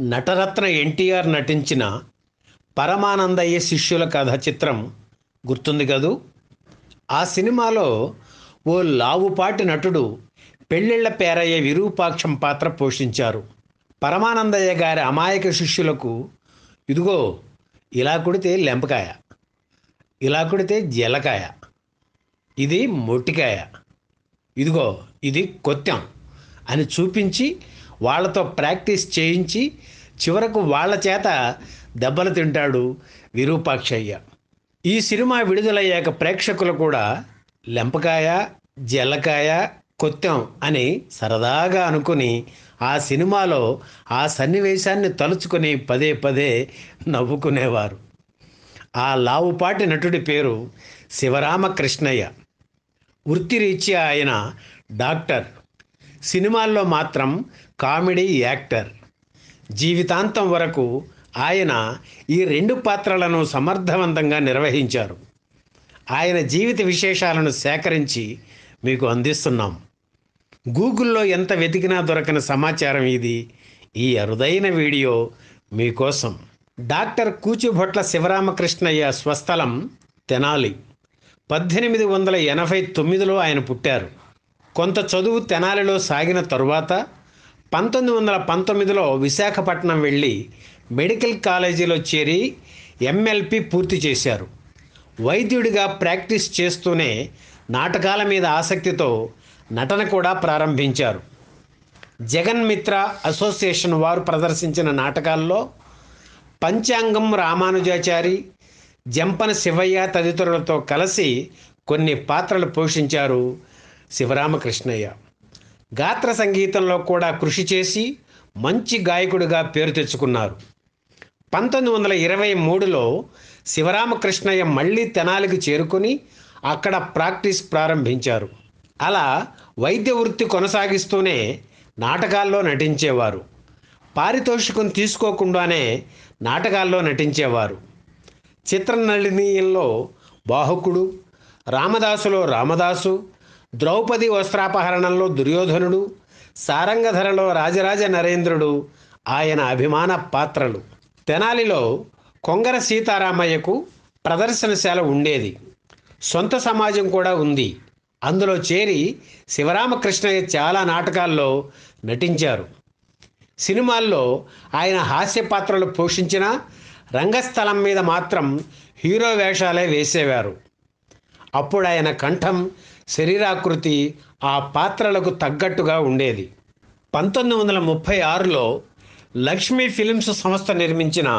నటరత్న ఎన్టీఆర్ నటించిన పరమానందయ్య శిష్యుల కథ చిత్రం గుర్తుంది కదూ. ఆ సినిమాలో ఓ లావుపాటి నటుడు పెళ్ళిళ్ళ పేరయ్య విరూపాక్షం పాత్ర పోషించారు. పరమానందయ్య గారి అమాయక శిష్యులకు ఇదిగో ఇలా కొడితే లెంపకాయ, ఇలా కొడితే జల్లకాయ, ఇది మొట్టికాయ, ఇదిగో ఇది కొత్తం అని చూపించి వాళ్ళతో ప్రాక్టీస్ చేయించి చివరకు వాళ్ళ చేత దెబ్బలు తింటాడు విరూపాక్షయ్య. ఈ సినిమా విడుదలయ్యాక ప్రేక్షకులు కూడా లెంపకాయ, జల్లకాయ, కొత్తం అని సరదాగా అనుకుని ఆ సినిమాలో ఆ సన్నివేశాన్ని తలుచుకొని పదే పదే నవ్వుకునేవారు. ఆ లావుపాటి నటుడి పేరు శివరామకృష్ణయ్య. వృత్తిరీత్యా ఆయన డాక్టర్, సినిమాల్లో మాత్రం కామెడీ యాక్టర్. జీవితాంతం వరకు ఆయన ఈ రెండు పాత్రలను సమర్థవంతంగా నిర్వహించారు. ఆయన జీవిత విశేషాలను సేకరించి మీకు అందిస్తున్నాం. గూగుల్లో ఎంత వెతికినా దొరకని సమాచారం ఇది. ఈ అరుదైన వీడియో మీకోసం. డాక్టర్ కూచిభొట్ల శివరామకృష్ణయ్య స్వస్థలం తెనాలి. 1889లో ఆయన పుట్టారు. కొంత చదువు తెనాలిలో సాగిన తరువాత 1919లో విశాఖపట్నం వెళ్ళి మెడికల్ కాలేజీలో చేరి ఎంఎల్పి పూర్తి చేశారు. వైద్యుడిగా ప్రాక్టీస్ చేస్తూనే నాటకాల మీద ఆసక్తితో నటన కూడా ప్రారంభించారు. జగన్ మిత్ర అసోసియేషన్ వారు ప్రదర్శించిన నాటకాల్లో పంచాంగం రామానుజాచారి, జంపన శివయ్య తదితరులతో కలిసి కొన్ని పాత్రలు పోషించారు శివరామకృష్ణయ్య. గాత్ర సంగీతంలో కూడా కృషి చేసి మంచి గాయకుడిగా పేరు తెచ్చుకున్నారు. 1923లో శివరామకృష్ణయ్య మళ్ళీ తెనాలికి చేరుకొని అక్కడ ప్రాక్టీస్ ప్రారంభించారు. అలా వైద్య వృత్తి కొనసాగిస్తూనే నాటకాల్లో నటించేవారు. పారితోషికం తీసుకోకుండానే నాటకాల్లో నటించేవారు. చిత్రనళినీయంలో బాహుకుడు, రామదాసులో రామదాసు, ద్రౌపది వస్త్రాపహరణంలో దుర్యోధనుడు, సారంగధరలో రాజరాజ నరేంద్రుడు ఆయన అభిమాన పాత్రలు. తెనాలిలో కొంగర సీతారామయ్యకు ప్రదర్శనశాల ఉండేది. సొంత సమాజం కూడా ఉంది. అందులో చేరి శివరామకృష్ణయ్య చాలా నాటకాల్లో నటించారు. సినిమాల్లో ఆయన హాస్య పాత్రలు పోషించిన రంగస్థలం మీద మాత్రం హీరో వేషాలే వేసేవారు. అప్పుడు ఆయన కంఠం, శరీరాకృతి ఆ పాత్రలకు తగ్గట్టుగా ఉండేది. 1936లో లక్ష్మీ ఫిలిమ్స్ సంస్థ నిర్మించిన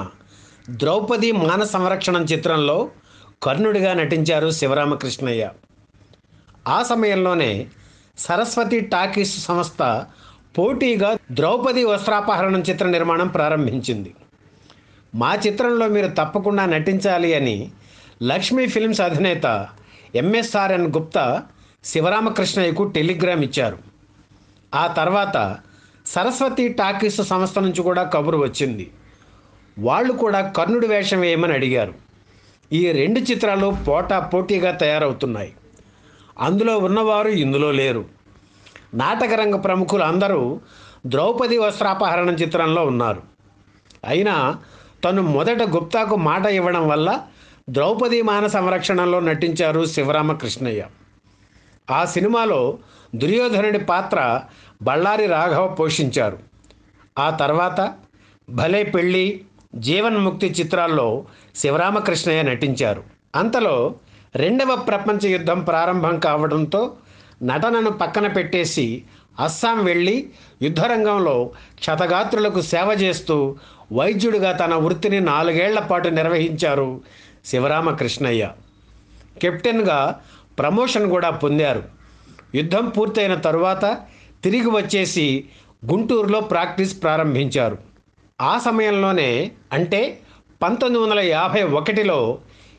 ద్రౌపది మాన సంరక్షణం చిత్రంలో కర్ణుడిగా నటించారు శివరామకృష్ణయ్య. ఆ సమయంలోనే సరస్వతి టాకీస్ సంస్థ పోటీగా ద్రౌపది వస్త్రాపహరణం చిత్ర నిర్మాణం ప్రారంభించింది. మా చిత్రంలో మీరు తప్పకుండా నటించాలి అని లక్ష్మీ ఫిలిమ్స్ అధినేత ఎంఎస్ఆర్ఎన్ గుప్తా శివరామకృష్ణయ్యకు టెలిగ్రామ్ ఇచ్చారు. ఆ తర్వాత సరస్వతి టాకీస్ సంస్థ నుంచి కూడా కబురు వచ్చింది. వాళ్ళు కూడా కర్ణుడి వేషం వేయమని అడిగారు. ఈ రెండు చిత్రాలు పోటాపోటీగా తయారవుతున్నాయి. అందులో ఉన్నవారు ఇందులో లేరు. నాటకరంగ ప్రముఖులు అందరూ ద్రౌపది వస్త్రాపహరణం చిత్రంలో ఉన్నారు. అయినా తను మొదట గుప్తాకు మాట ఇవ్వడం వల్ల ద్రౌపది మాన సంరక్షణలో నటించారు శివరామకృష్ణయ్య. ఆ సినిమాలో దుర్యోధనుడి పాత్ర బళ్ళారి రాఘవ పోషించారు. ఆ తర్వాత భలే పెళ్ళి, జీవన్ముక్తి చిత్రాల్లో శివరామకృష్ణయ్య నటించారు. అంతలో రెండవ ప్రపంచ యుద్ధం ప్రారంభం కావడంతో నటనను పక్కన పెట్టేసి అస్సాం వెళ్ళి యుద్ధరంగంలో క్షతగాత్రులకు సేవ చేస్తూ వైద్యుడిగా తన వృత్తిని 4 ఏళ్ల పాటు నిర్వహించారు శివరామకృష్ణయ్య. కెప్టెన్గా ప్రమోషన్ కూడా పొందారు. యుద్ధం పూర్తయిన తరువాత తిరిగి వచ్చేసి గుంటూరులో ప్రాక్టీస్ ప్రారంభించారు. ఆ సమయంలోనే అంటే 1951లో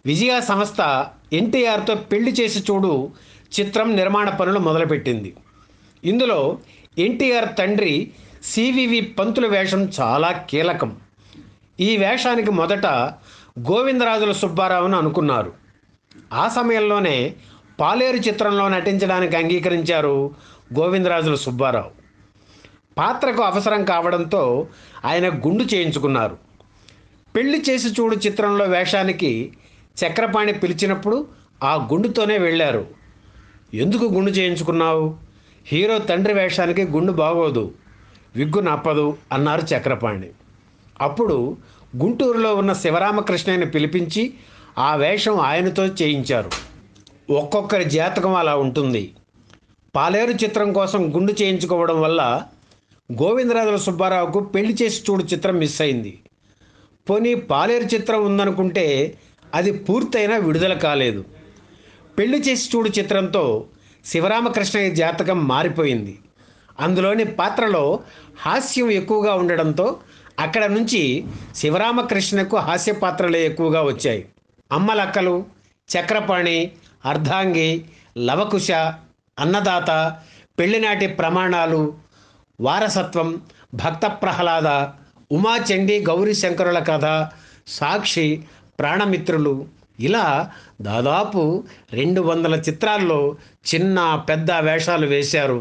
విజయ సంస్థ ఎన్టీఆర్తో పెళ్లి చేసి చూడు చిత్రం నిర్మాణ పనులు మొదలుపెట్టింది. ఇందులో ఎన్టీఆర్ తండ్రి సివివి పంతుల వేషం చాలా కీలకం. ఈ వేషానికి మొదట గోవిందరాజుల సుబ్బారావును అనుకున్నారు. ఆ సమయంలోనే పాలేరు చిత్రంలో నటించడానికి అంగీకరించారు గోవిందరాజుల సుబ్బారావు. పాత్రకు అవసరం కావడంతో ఆయన గుండు చేయించుకున్నారు. పెళ్లి చేసి చూడు చిత్రంలో వేషానికి చక్రపాణి పిలిచినప్పుడు ఆ గుండుతోనే వెళ్ళారు. ఎందుకు గుండు చేయించుకున్నావు? హీరో తండ్రి వేషానికి గుండు బాగోదు, విగ్గు నప్పదు అన్నారు చక్రపాణి. అప్పుడు గుంటూరులో ఉన్న శివరామకృష్ణయ్యని పిలిపించి ఆ వేషం ఆయనతో చేయించారు. ఒక్కొక్కరి జాతకం అలా ఉంటుంది. పాలేరు చిత్రం కోసం గుండు చేయించుకోవడం వల్ల గోవిందరాజుల సుబ్బారావుకు పెళ్లి చేసి చూడు చిత్రం మిస్ అయింది. పోనీ పాలేరు చిత్రం ఉందనుకుంటే అది పూర్తయినా విడుదల కాలేదు. పెళ్లి చేసి చూడు చిత్రంతో శివరామకృష్ణయ్య జాతకం మారిపోయింది. అందులోని పాత్రలో హాస్యం ఎక్కువగా ఉండడంతో అక్కడ నుంచి శివరామకృష్ణకు హాస్య పాత్రలే ఎక్కువగా వచ్చాయి. అమ్మలక్కలు, చక్రపాణి, అర్ధాంగి, లవకుశ, అన్నదాత, పెళ్లినాటి ప్రమాణాలు, వారసత్వం, భక్త ప్రహ్లాద, ఉమాచండి గౌరీ శంకరుల కథ, సాక్షి, ప్రాణమిత్రులు ఇలా దాదాపు 200 చిత్రాల్లో చిన్న పెద్ద వేషాలు వేశారు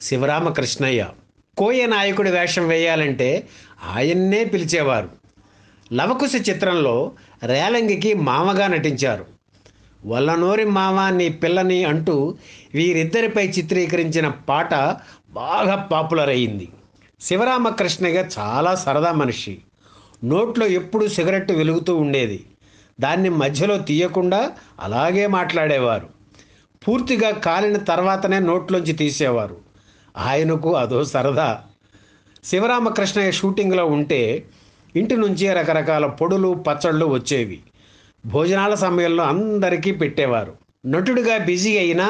శివరామకృష్ణయ్య. కోయ నాయకుడి వేషం వేయాలంటే ఆయన్నే పిలిచేవారు. లవకుశ చిత్రంలో రేలంగికి మామగా నటించారు. వల్లనోరి మామ నీ పిల్లని అంటూ వీరిద్దరిపై చిత్రీకరించిన పాట బాగా పాపులర్ అయ్యింది. శివరామకృష్ణయ్య చాలా సరదా మనిషి. నోట్లో ఎప్పుడూ సిగరెట్టు వెలుగుతూ ఉండేది. దాన్ని మధ్యలో తీయకుండా అలాగే మాట్లాడేవారు. పూర్తిగా కాలిన తర్వాతనే నోట్లోంచి తీసేవారు. ఆయనకు అదో సరదా. శివరామకృష్ణయ్య షూటింగ్లో ఉంటే ఇంటి నుంచి రకరకాల పొడులు, పచ్చళ్ళు వచ్చేవి. భోజనాల సమయంలో అందరికీ పెట్టేవారు. నటుడిగా బిజీ అయినా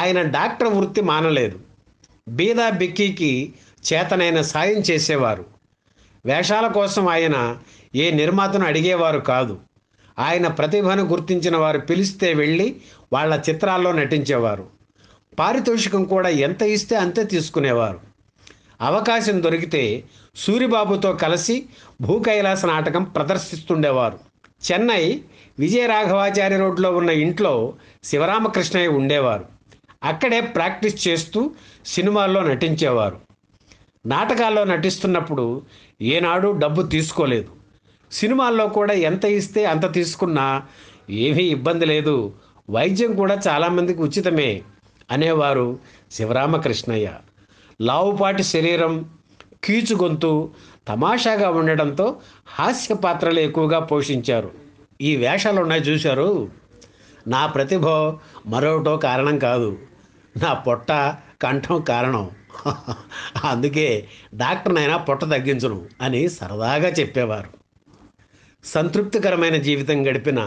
ఆయన డాక్టర్ వృత్తి మానలేదు. బీదా బిక్కీకి చేతనైన సాయం చేసేవారు. వేషాల కోసం ఆయన ఏ నిర్మాతను అడిగేవారు కాదు. ఆయన ప్రతిభను గుర్తించిన వారు పిలిస్తే వెళ్ళి వాళ్ళ చిత్రాల్లో నటించేవారు. పారితోషికం కూడా ఎంత ఇస్తే అంతే తీసుకునేవారు. అవకాశం దొరికితే సూరిబాబుతో కలిసి భూకైలాస నాటకం ప్రదర్శిస్తుండేవారు. చెన్నై విజయరాఘవాచారి రోడ్లో ఉన్న ఇంట్లో శివరామకృష్ణయ్య ఉండేవారు. అక్కడే ప్రాక్టీస్ చేస్తూ సినిమాల్లో నటించేవారు. నాటకాల్లో నటిస్తున్నప్పుడు ఏనాడు డబ్బు తీసుకోలేదు. సినిమాల్లో కూడా ఎంత ఇస్తే అంత తీసుకున్నా ఏమీ ఇబ్బంది లేదు, వైద్యం కూడా చాలామందికి ఉచితమే అనేవారు శివరామకృష్ణయ్య. లావుపాటి శరీరం, కీచు గొంతు, తమాషాగా ఉండడంతో హాస్య పాత్రలు ఎక్కువగా పోషించారు. ఈ వేషాలు ఉన్నాయి చూశారు, నా ప్రతిభ మరొకటో కారణం కాదు, నా పొట్ట కంఠం కారణం. అందుకే డాక్టర్నైనా పొట్ట తగ్గించును అని సరదాగా చెప్పేవారు. సంతృప్తికరమైన జీవితం గడిపిన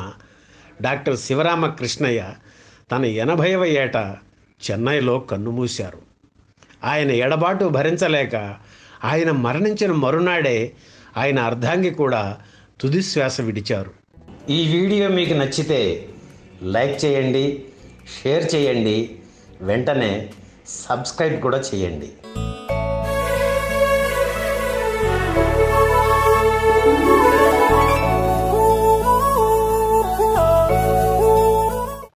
డాక్టర్ శివరామకృష్ణయ్య తన 80వ ఏట చెన్నైలో కన్నుమూశారు. ఆయన ఎడబాటు భరించలేక ఆయన మరణించిన మరునాడే ఆయన అర్ధాంగి కూడా తుదిశ్వాస విడిచారు. ఈ వీడియో మీకు నచ్చితే లైక్ చేయండి, షేర్ చేయండి, వెంటనే సబ్స్క్రైబ్ కూడా చేయండి.